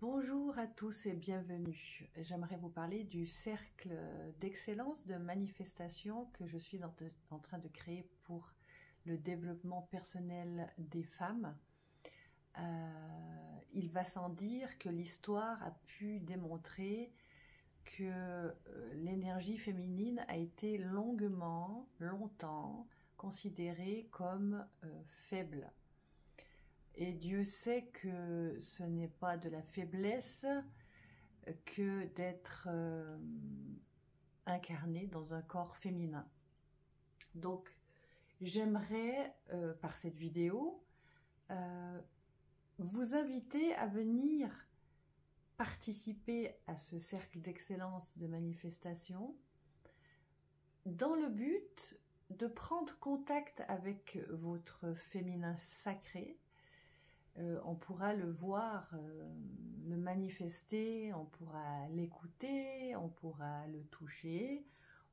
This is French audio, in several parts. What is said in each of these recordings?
Bonjour à tous et bienvenue. J'aimerais vous parler du cercle d'excellence de manifestation que je suis en train de créer pour le développement personnel des femmes. Il va sans dire que l'histoire a pu démontrer que l'énergie féminine a été longtemps considérée comme faible. Et Dieu sait que ce n'est pas de la faiblesse que d'être incarné dans un corps féminin. Donc, j'aimerais, par cette vidéo, vous inviter à venir participer à ce cercle d'excellence de manifestation dans le but de prendre contact avec votre féminin sacré. On pourra le voir, le manifester, on pourra l'écouter, on pourra le toucher,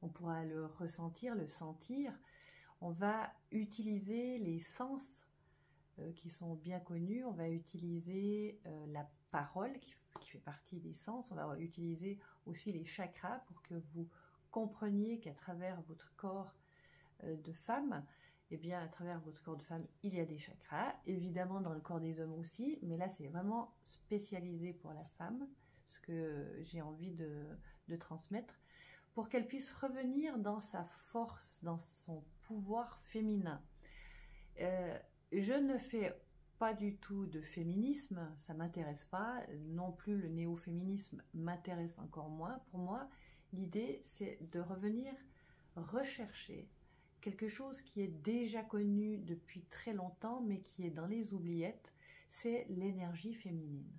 on pourra le ressentir, le sentir. On va utiliser les sens qui sont bien connus, on va utiliser la parole qui fait partie des sens, on va utiliser aussi les chakras pour que vous compreniez qu'à travers votre corps de femme, eh bien, à travers votre corps de femme, il y a des chakras, évidemment dans le corps des hommes aussi, mais là, c'est vraiment spécialisé pour la femme, ce que j'ai envie de transmettre, pour qu'elle puisse revenir dans sa force, dans son pouvoir féminin. Je ne fais pas du tout de féminisme, ça m'intéresse pas, non plus le néo-féminisme m'intéresse encore moins. Pour moi, l'idée, c'est de revenir rechercher quelque chose qui est déjà connu depuis très longtemps, mais qui est dans les oubliettes, c'est l'énergie féminine.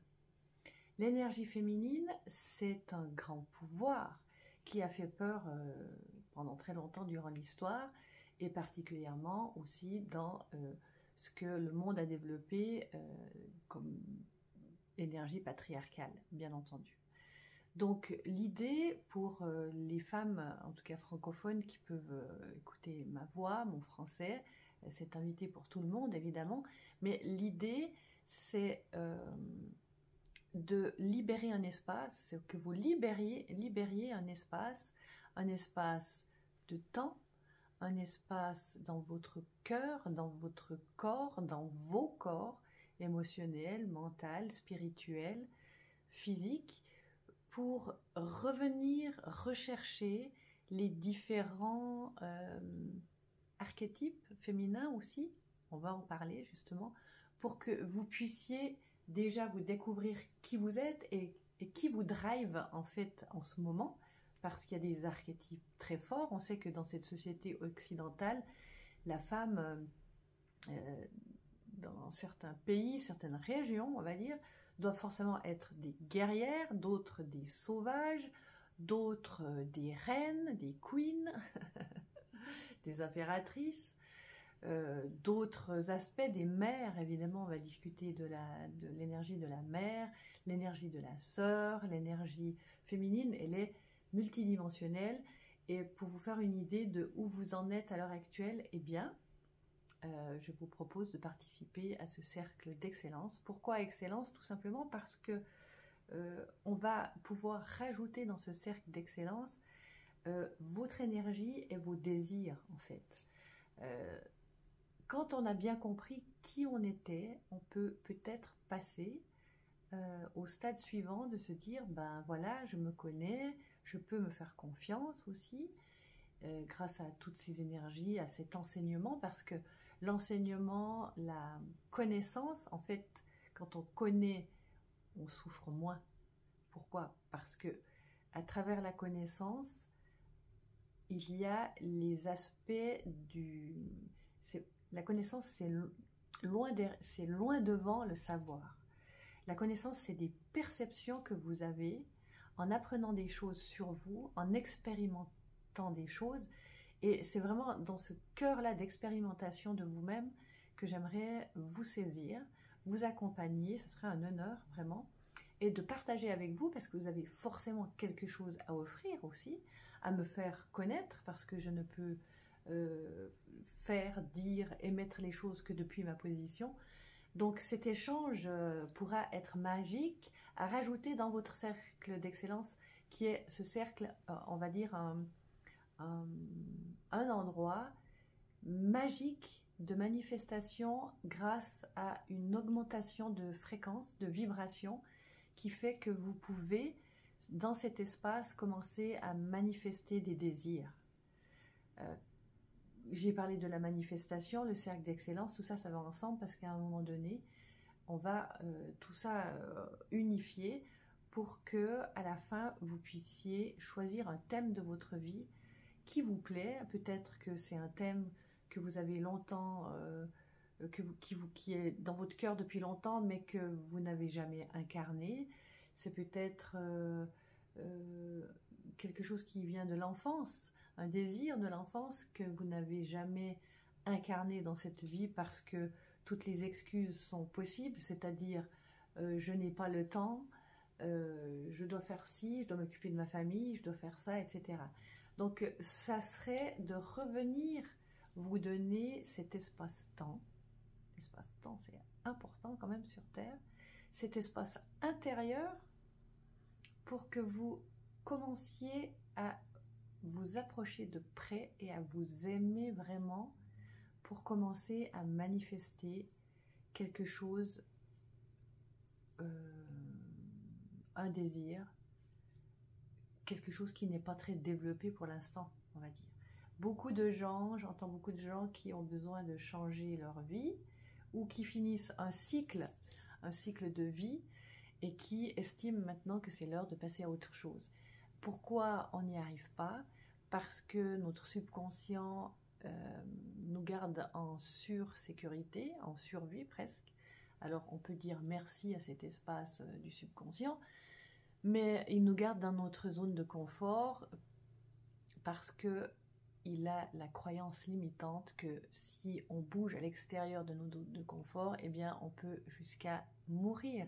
L'énergie féminine, c'est un grand pouvoir qui a fait peur pendant très longtemps durant l'histoire, et particulièrement aussi dans ce que le monde a développé comme énergie patriarcale, bien entendu. Donc l'idée pour les femmes, en tout cas francophones, qui peuvent écouter ma voix, mon français, c'est invité pour tout le monde évidemment, mais l'idée c'est de libérer un espace, que vous libériez un espace de temps, un espace dans votre cœur, dans votre corps, dans vos corps, émotionnels, mental, spirituel, physique, pour revenir rechercher les différents archétypes féminins aussi, on va en parler justement, pour que vous puissiez déjà vous découvrir qui vous êtes et qui vous drive en fait en ce moment, parce qu'il y a des archétypes très forts. On sait que dans cette société occidentale, la femme, dans certains pays, certaines régions, on va dire, doivent forcément être des guerrières, d'autres des sauvages, d'autres des reines, des queens, des impératrices, d'autres aspects des mères. Évidemment, on va discuter de l'énergie de la mère, l'énergie de la sœur, l'énergie féminine, elle est multidimensionnelle. Et pour vous faire une idée de où vous en êtes à l'heure actuelle, eh bien, je vous propose de participer à ce cercle d'excellence. Pourquoi excellence? Tout simplement parce que on va pouvoir rajouter dans ce cercle d'excellence votre énergie et vos désirs en fait. Quand on a bien compris qui on était, on peut peut-être passer au stade suivant de se dire, ben voilà, je me connais, je peux me faire confiance aussi, grâce à toutes ces énergies, à cet enseignement, parce que l'enseignement, la connaissance, en fait, quand on connaît, on souffre moins. Pourquoi? Parce que à travers la connaissance, il y a les aspects du... La connaissance, c'est loin devant le savoir. La connaissance, c'est des perceptions que vous avez en apprenant des choses sur vous, en expérimentant des choses. Et c'est vraiment dans ce cœur-là d'expérimentation de vous-même que j'aimerais vous saisir, vous accompagner, ce serait un honneur vraiment, et de partager avec vous, parce que vous avez forcément quelque chose à offrir aussi, à me faire connaître, parce que je ne peux faire, dire, émettre les choses que depuis ma position. Donc cet échange pourra être magique à rajouter dans votre cercle d'excellence, qui est ce cercle, on va dire, un endroit magique de manifestation grâce à une augmentation de fréquence, de vibration, qui fait que vous pouvez, dans cet espace, commencer à manifester des désirs. J'ai parlé de la manifestation, le cercle d'excellence, tout ça, ça va ensemble parce qu'à un moment donné, on va tout ça unifier pour que, à la fin, vous puissiez choisir un thème de votre vie qui vous plaît. Peut-être que c'est un thème que vous avez longtemps, qui est dans votre cœur depuis longtemps, mais que vous n'avez jamais incarné. C'est peut-être quelque chose qui vient de l'enfance, un désir de l'enfance que vous n'avez jamais incarné dans cette vie parce que toutes les excuses sont possibles, c'est-à-dire je n'ai pas le temps, je dois faire ci, je dois m'occuper de ma famille, je dois faire ça, etc. Donc ça serait de revenir vous donner cet espace-temps. L'espace-temps, c'est important quand même sur Terre. Cet espace intérieur pour que vous commenciez à vous approcher de près et à vous aimer vraiment pour commencer à manifester quelque chose, un désir, quelque chose qui n'est pas très développé pour l'instant, on va dire. Beaucoup de gens, j'entends beaucoup de gens qui ont besoin de changer leur vie ou qui finissent un cycle de vie et qui estiment maintenant que c'est l'heure de passer à autre chose. Pourquoi on n'y arrive pas? Parce que notre subconscient nous garde en sursécurité, en survie presque. Alors on peut dire merci à cet espace du subconscient, mais il nous garde dans notre zone de confort parce que il a la croyance limitante que si on bouge à l'extérieur de nos zones de confort, eh bien on peut jusqu'à mourir.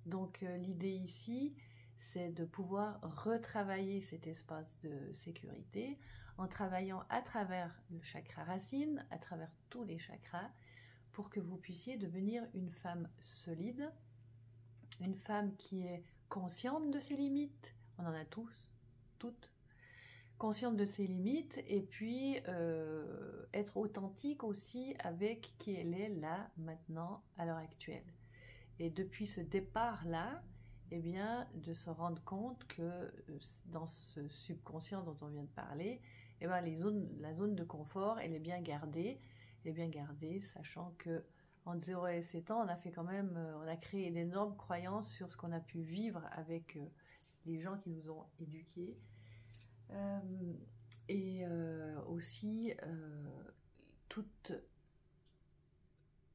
Donc l'idée ici, c'est de pouvoir retravailler cet espace de sécurité en travaillant à travers le chakra racine, à travers tous les chakras, pour que vous puissiez devenir une femme solide, une femme qui est consciente de ses limites, on en a tous, toutes, consciente de ses limites, et puis être authentique aussi avec qui elle est là, maintenant, à l'heure actuelle. Et depuis ce départ-là, eh bien, de se rendre compte que dans ce subconscient dont on vient de parler, eh bien, la zone de confort, elle est bien gardée, sachant que en 0 et 7 ans, on a fait quand même, on a créé d'énormes croyances sur ce qu'on a pu vivre avec les gens qui nous ont éduqués, et aussi toute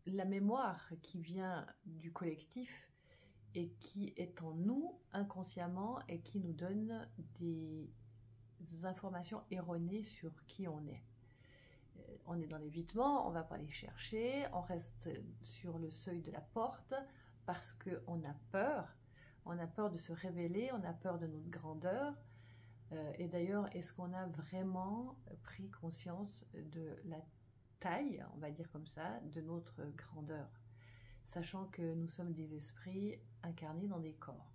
la mémoire qui vient du collectif et qui est en nous inconsciemment et qui nous donne des informations erronées sur qui on est. On est dans l'évitement, on ne va pas les chercher, on reste sur le seuil de la porte parce qu'on a peur de se révéler, on a peur de notre grandeur. Et d'ailleurs, est-ce qu'on a vraiment pris conscience de la taille, on va dire comme ça, de notre grandeur, sachant que nous sommes des esprits incarnés dans des corps,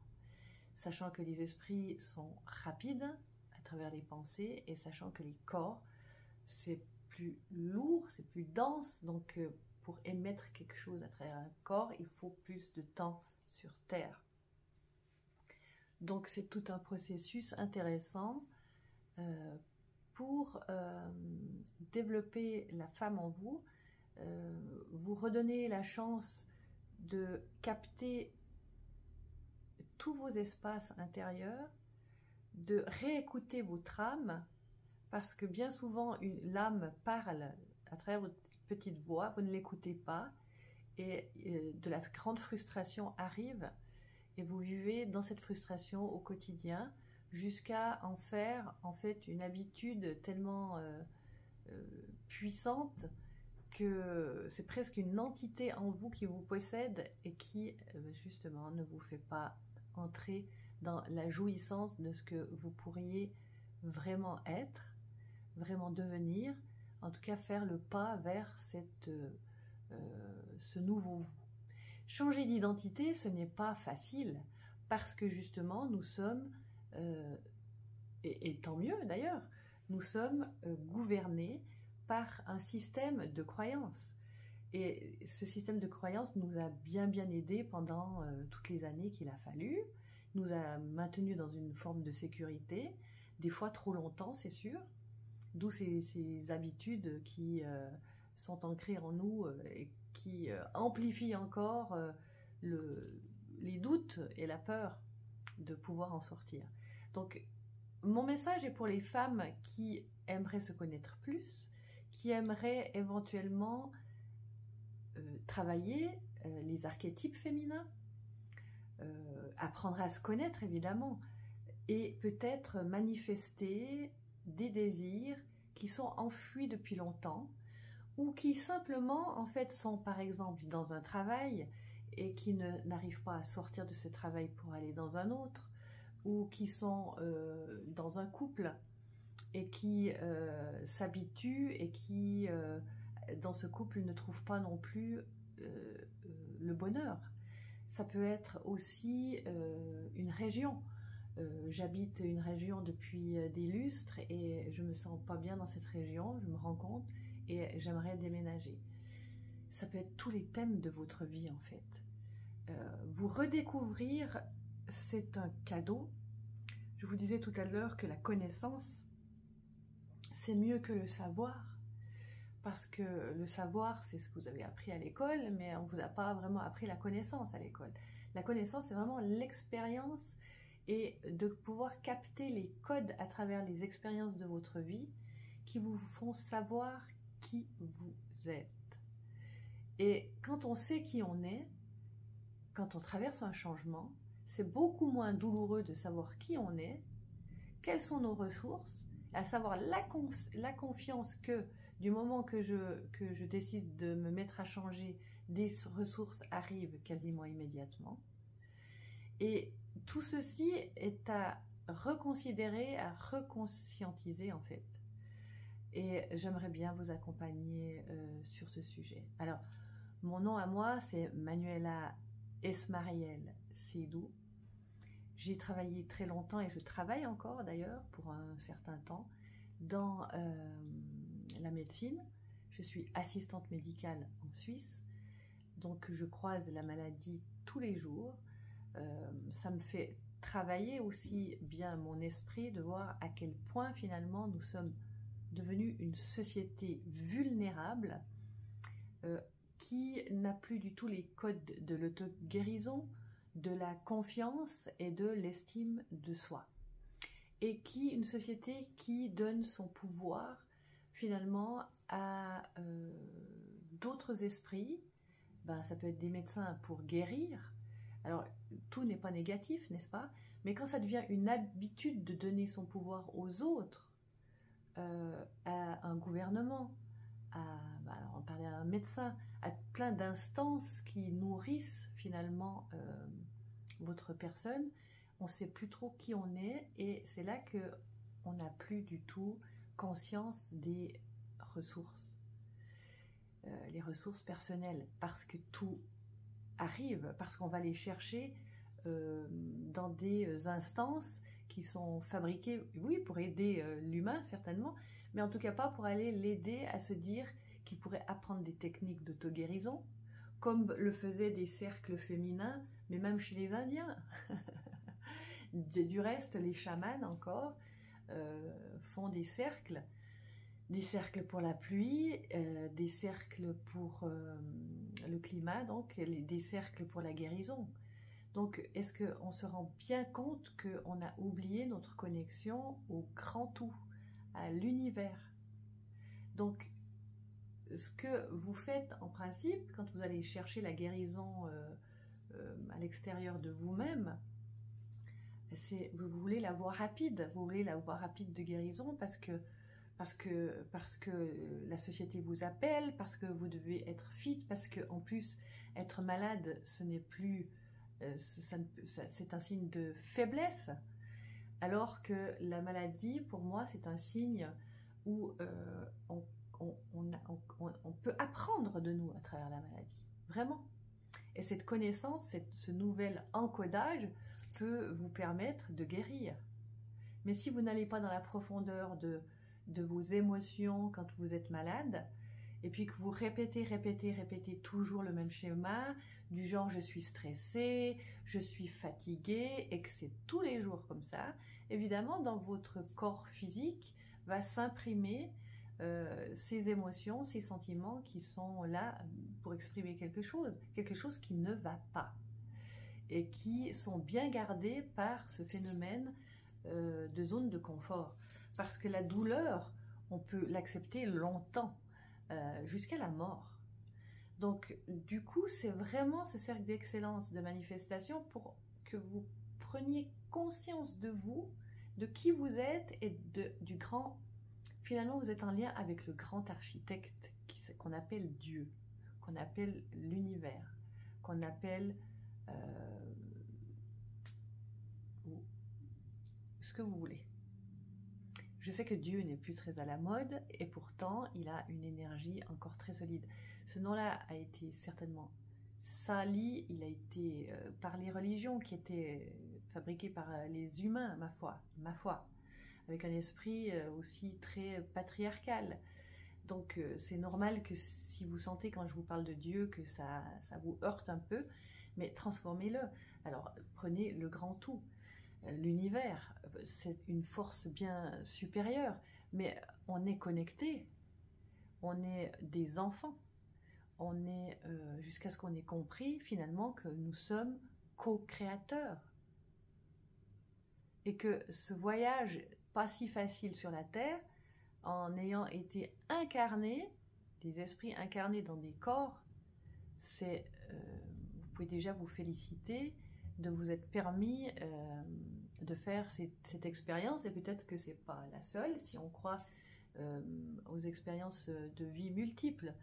sachant que les esprits sont rapides à travers les pensées et sachant que les corps, c'est plus lourd, c'est plus dense, donc pour émettre quelque chose à travers un corps, il faut plus de temps sur Terre. Donc c'est tout un processus intéressant pour développer la femme en vous, vous redonner la chance de capter tous vos espaces intérieurs, de réécouter votre âme, parce que bien souvent l'âme parle à travers votre petite voix, vous ne l'écoutez pas, et de la grande frustration arrive, et vous vivez dans cette frustration au quotidien, jusqu'à en faire en fait une habitude tellement puissante que c'est presque une entité en vous qui vous possède et qui justement ne vous fait pas entrer dans la jouissance de ce que vous pourriez vraiment être, vraiment devenir, en tout cas faire le pas vers ce nouveau vous. Changer d'identité, ce n'est pas facile, parce que justement, nous sommes, et tant mieux d'ailleurs, nous sommes gouvernés par un système de croyances. Et ce système de croyances nous a bien aidés pendant toutes les années qu'il a fallu, nous a maintenus dans une forme de sécurité, des fois trop longtemps, c'est sûr, d'où ces habitudes qui sont ancrées en nous et qui amplifient encore les doutes et la peur de pouvoir en sortir. Donc, mon message est pour les femmes qui aimeraient se connaître plus, qui aimeraient éventuellement travailler les archétypes féminins, apprendre à se connaître évidemment, et peut-être manifester des désirs qui sont enfouis depuis longtemps, ou qui simplement en fait sont par exemple dans un travail et qui n'arrivent pas à sortir de ce travail pour aller dans un autre, ou qui sont dans un couple et qui s'habituent et qui dans ce couple ne trouvent pas non plus le bonheur. Ça peut être aussi une région. J'habite une région depuis des lustres et je me sens pas bien dans cette région, je me rends compte, et j'aimerais déménager. Ça peut être tous les thèmes de votre vie en fait. Vous redécouvrir, c'est un cadeau. Je vous disais tout à l'heure que la connaissance, c'est mieux que le savoir. Parce que le savoir, c'est ce que vous avez appris à l'école, mais on ne vous a pas vraiment appris la connaissance à l'école. La connaissance, c'est vraiment l'expérience et de pouvoir capter les codes à travers les expériences de votre vie qui vous font savoir qui vous êtes. Et quand on sait qui on est, quand on traverse un changement, c'est beaucoup moins douloureux de savoir qui on est, quelles sont nos ressources, à savoir la confiance que du moment que je décide de me mettre à changer, des ressources arrivent quasiment immédiatement. Et tout ceci est à reconsidérer, à reconscientiser en fait. Et j'aimerais bien vous accompagner sur ce sujet. Alors, mon nom à moi, c'est Manuela Esmariel Seydou. J'ai travaillé très longtemps et je travaille encore d'ailleurs pour un certain temps dans la médecine. Je suis assistante médicale en Suisse, donc je croise la maladie tous les jours. Ça me fait travailler aussi bien mon esprit de voir à quel point finalement nous sommes devenus une société vulnérable qui n'a plus du tout les codes de l'auto-guérison, de la confiance et de l'estime de soi. Et une société qui donne son pouvoir finalement à d'autres esprits. Ça peut être des médecins pour guérir. Alors, tout n'est pas négatif, n'est-ce pas? Mais quand ça devient une habitude de donner son pouvoir aux autres, à un gouvernement, on parlait à un médecin, à plein d'instances qui nourrissent finalement votre personne, on ne sait plus trop qui on est et c'est là qu'on n'a plus du tout conscience des ressources, les ressources personnelles, parce que tout arrive, parce qu'on va les chercher dans des instances qui sont fabriquées, oui, pour aider l'humain certainement, mais en tout cas pas pour aller l'aider à se dire qu'il pourrait apprendre des techniques d'auto-guérison, comme le faisaient des cercles féminins, mais même chez les Indiens. Du reste, les chamans encore font des cercles pour la pluie, des cercles pour le climat, donc des cercles pour la guérison. Donc, est-ce qu'on se rend bien compte qu'on a oublié notre connexion au grand tout, à l'univers? Donc, ce que vous faites en principe, quand vous allez chercher la guérison à l'extérieur de vous-même, c'est vous voulez la voie rapide, vous voulez la voie rapide de guérison parce que la société vous appelle, parce que vous devez être fit, parce que en plus être malade, ce n'est plus c'est un signe de faiblesse, alors que la maladie, pour moi, c'est un signe où on peut apprendre de nous à travers la maladie, vraiment. Et cette connaissance, ce nouvel encodage peut vous permettre de guérir. Mais si vous n'allez pas dans la profondeur de vos émotions quand vous êtes malade, et puis que vous répétez toujours le même schéma, du genre je suis stressée, je suis fatiguée, et que c'est tous les jours comme ça, évidemment dans votre corps physique va s'imprimer ces émotions, ces sentiments qui sont là pour exprimer quelque chose qui ne va pas, et qui sont bien gardés par ce phénomène de zone de confort. Parce que la douleur, on peut l'accepter longtemps, jusqu'à la mort. Donc, du coup, c'est vraiment ce cercle d'excellence de manifestation pour que vous preniez conscience de vous, de qui vous êtes et du grand... Finalement, vous êtes en lien avec le grand architecte qu'on appelle Dieu, qu'on appelle l'univers, qu'on appelle ce que vous voulez. Je sais que Dieu n'est plus très à la mode et pourtant il a une énergie encore très solide. Ce nom-là a été certainement sali, il a été par les religions qui étaient fabriquées par les humains, ma foi, avec un esprit aussi très patriarcal. Donc c'est normal que si vous sentez quand je vous parle de Dieu que ça vous heurte un peu, mais transformez-le. Alors prenez le grand tout. L'univers, c'est une force bien supérieure, mais on est connecté, on est des enfants, on est jusqu'à ce qu'on ait compris finalement que nous sommes co-créateurs et que ce voyage pas si facile sur la Terre, en ayant été incarnés, des esprits incarnés dans des corps, c'est, vous pouvez déjà vous féliciter de vous être permis de faire cette expérience, et peut-être que c'est pas la seule si on croit aux expériences de vie multiples.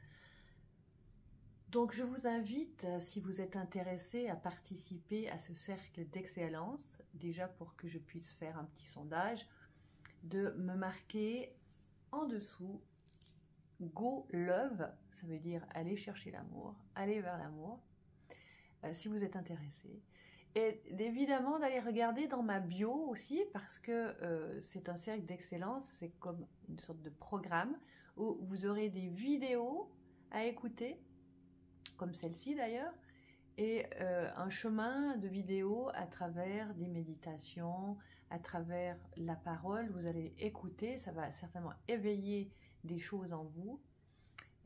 Donc je vous invite, si vous êtes intéressé, à participer à ce cercle d'excellence, déjà pour que je puisse faire un petit sondage, de me marquer en dessous Go Love, ça veut dire aller chercher l'amour, aller vers l'amour, si vous êtes intéressé. Et évidemment d'aller regarder dans ma bio aussi, parce que c'est un cercle d'excellence, c'est comme une sorte de programme où vous aurez des vidéos à écouter, comme celle-ci d'ailleurs, et un chemin de vidéos à travers des méditations, à travers la parole, vous allez écouter, ça va certainement éveiller des choses en vous.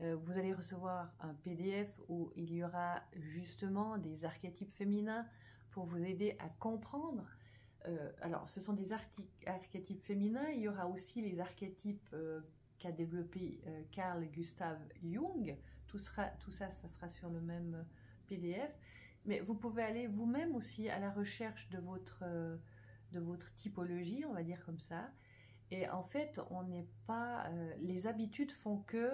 Vous allez recevoir un PDF où il y aura justement des archétypes féminins pour vous aider à comprendre. Alors, ce sont des archétypes féminins. Il y aura aussi les archétypes qu'a développé Carl Gustav Jung. Tout ça, ça sera sur le même PDF. Mais vous pouvez aller vous-même aussi à la recherche de votre typologie, on va dire comme ça. Et en fait, on n'est pas... les habitudes font que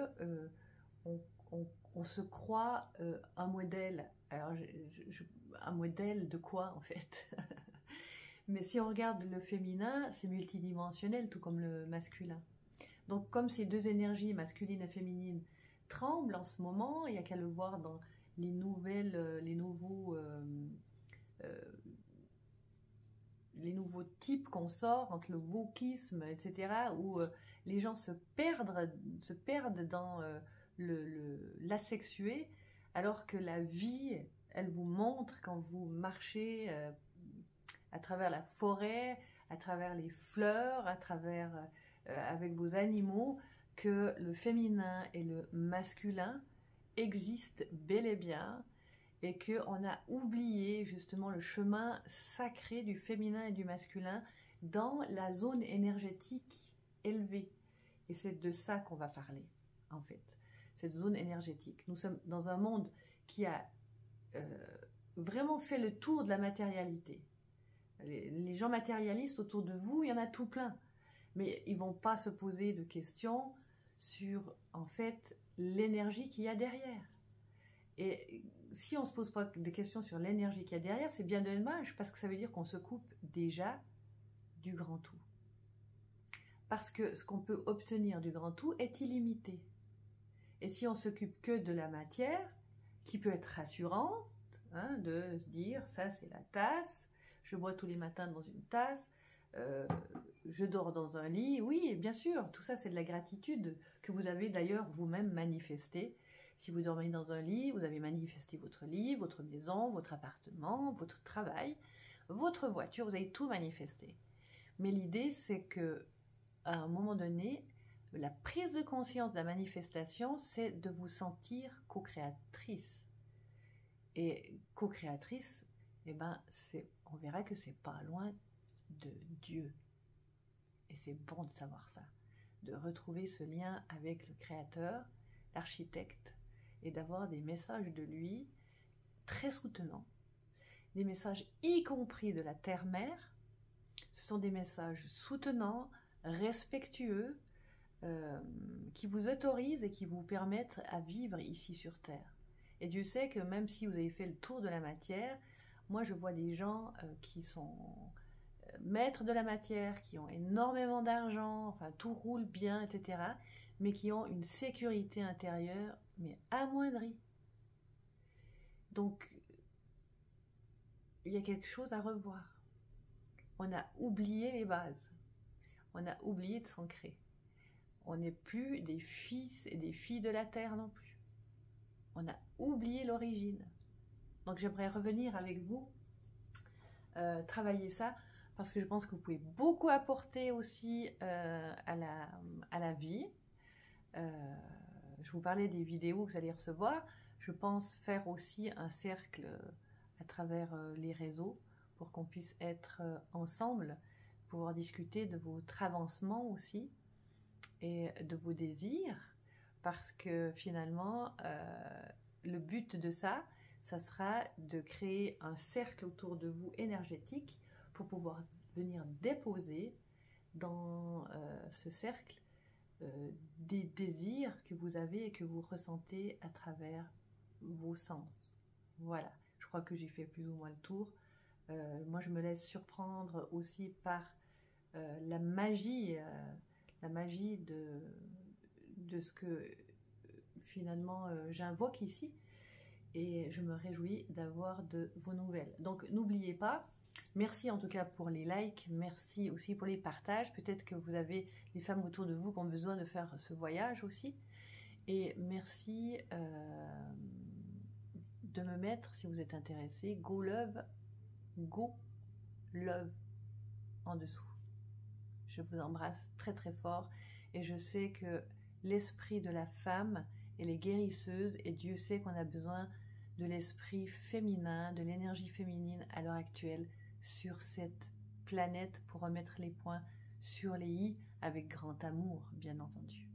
on se croit un modèle. Alors, un modèle de quoi en fait? Mais si on regarde le féminin, c'est multidimensionnel, tout comme le masculin. Donc comme ces deux énergies, masculine et féminine, tremblent en ce moment, il n'y a qu'à le voir dans les nouveaux types qu'on sort, entre le wokisme, etc., où les gens se perdent dans l'asexué, alors que la vie, elle vous montre quand vous marchez à travers la forêt, à travers les fleurs, à travers avec vos animaux, que le féminin et le masculin existent bel et bien, et qu'on a oublié justement le chemin sacré du féminin et du masculin dans la zone énergétique élevée. Et c'est de ça qu'on va parler, en fait. Cette zone énergétique. Nous sommes dans un monde qui a vraiment fait le tour de la matérialité. Les gens matérialistes autour de vous, il y en a tout plein. Mais ils ne vont pas se poser de questions sur, en fait, l'énergie qu'il y a derrière. Et si on ne se pose pas de questions sur l'énergie qu'il y a derrière, c'est bien dommage, parce que ça veut dire qu'on se coupe déjà du grand tout. Parce que ce qu'on peut obtenir du grand tout est illimité. Et si on s'occupe que de la matière, qui peut être rassurante, hein, de se dire, ça c'est la tasse, je bois tous les matins dans une tasse, je dors dans un lit, oui, bien sûr, tout ça c'est de la gratitude que vous avez d'ailleurs vous-même manifesté. Si vous dormez dans un lit, vous avez manifesté votre lit, votre maison, votre appartement, votre travail, votre voiture, vous avez tout manifesté. Mais l'idée c'est que à un moment donné, la prise de conscience de la manifestation, c'est de vous sentir co-créatrice. Et co-créatrice, eh ben, on verra que c'est pas loin de Dieu. Et c'est bon de savoir ça, de retrouver ce lien avec le Créateur, l'architecte, et d'avoir des messages de lui très soutenants, des messages y compris de la terre-mère. Ce sont des messages soutenants, respectueux, qui vous autorisent et qui vous permettent à vivre ici sur Terre. Et Dieu sait que même si vous avez fait le tour de la matière, moi je vois des gens qui sont maîtres de la matière, qui ont énormément d'argent, enfin tout roule bien, etc., mais qui ont une sécurité intérieure, mais amoindrie. Donc, il y a quelque chose à revoir. On a oublié les bases. On a oublié de s'ancrer. On n'est plus des fils et des filles de la terre non plus. On a oublié l'origine. Donc j'aimerais revenir avec vous, travailler ça, parce que je pense que vous pouvez beaucoup apporter aussi à la vie. Je vous parlais des vidéos que vous allez recevoir. Je pense faire aussi un cercle à travers les réseaux pour qu'on puisse être ensemble, pouvoir discuter de votre avancement aussi et de vos désirs, parce que finalement, le but de ça, ça sera de créer un cercle autour de vous énergétique pour pouvoir venir déposer dans ce cercle des désirs que vous avez et que vous ressentez à travers vos sens. Voilà, je crois que j'ai fait plus ou moins le tour. Moi, je me laisse surprendre aussi par la magie de ce que finalement j'invoque ici, et je me réjouis d'avoir de vos nouvelles. Donc n'oubliez pas, merci en tout cas pour les likes, merci aussi pour les partages. Peut-être que vous avez des femmes autour de vous qui ont besoin de faire ce voyage aussi, et merci de me mettre, si vous êtes intéressé, go love en dessous. Je vous embrasse très très fort, et je sais que l'esprit de la femme, elle est guérisseuse, et Dieu sait qu'on a besoin de l'esprit féminin, de l'énergie féminine à l'heure actuelle sur cette planète pour remettre les points sur les i avec grand amour, bien entendu.